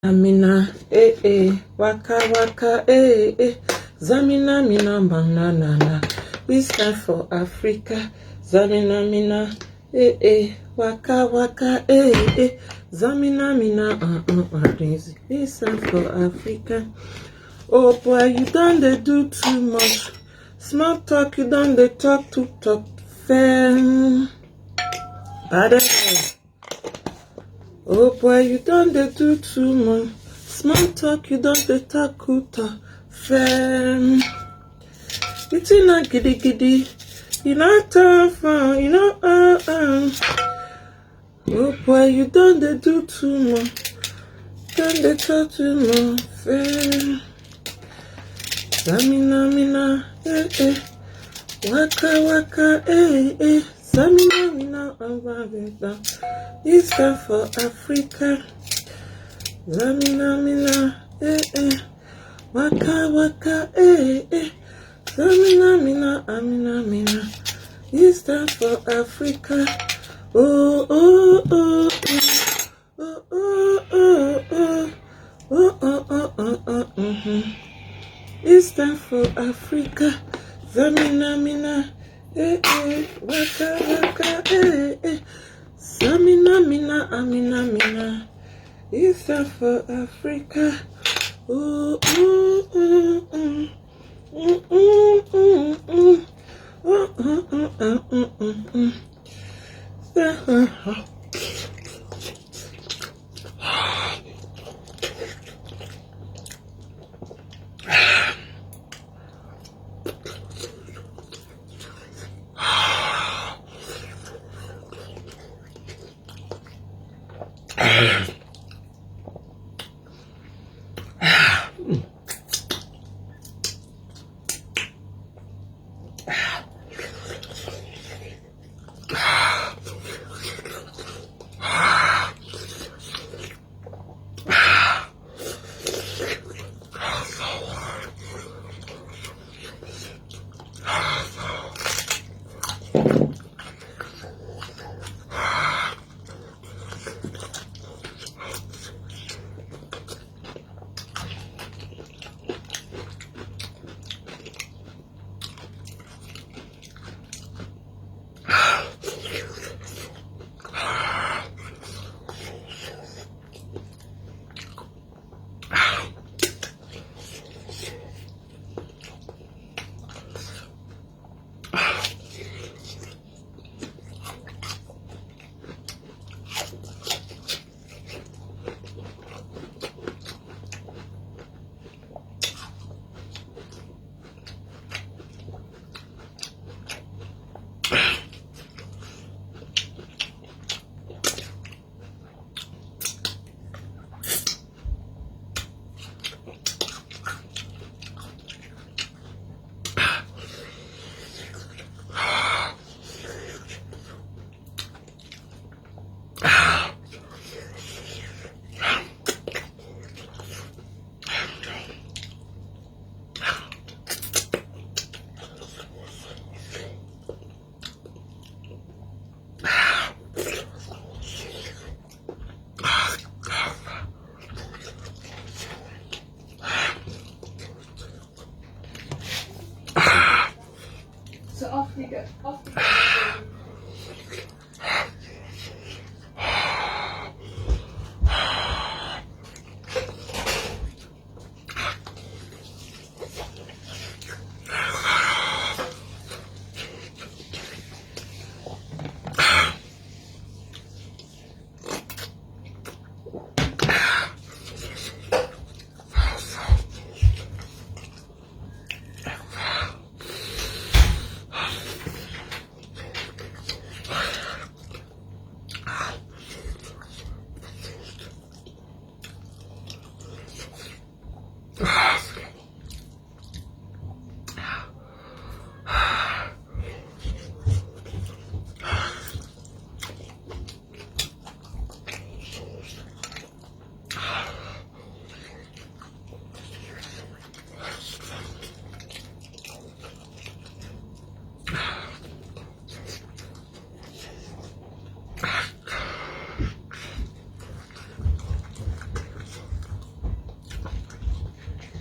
Amina, waka waka, Zamina mina banana. We stand for Africa. Zamina mina, waka waka, Zamina mina, we stand for Africa. Oh boy, you done they do too much. Small talk, you done they talk to talk fair. Oh boy, you done they do too much. Small talk, you done they talk to talk fair. It's in a giddy giddy. You know tough, you know Oh boy, you done they do too much. Done they talk too much fair. Zamina mina, waka waka, Zamina mina, it's time for Africa. Zamina mina, waka waka, Zamina mina, amina mina, it's time for Africa. Oh oh oh oh oh oh oh oh oh oh oh. It's time for Africa. Zamina mina, waka waka, Zamina mina, amina mina. It's time for Africa. Ooh ooh ooh ooh ooh ooh ooh ooh So off you go. Off you go. Ah.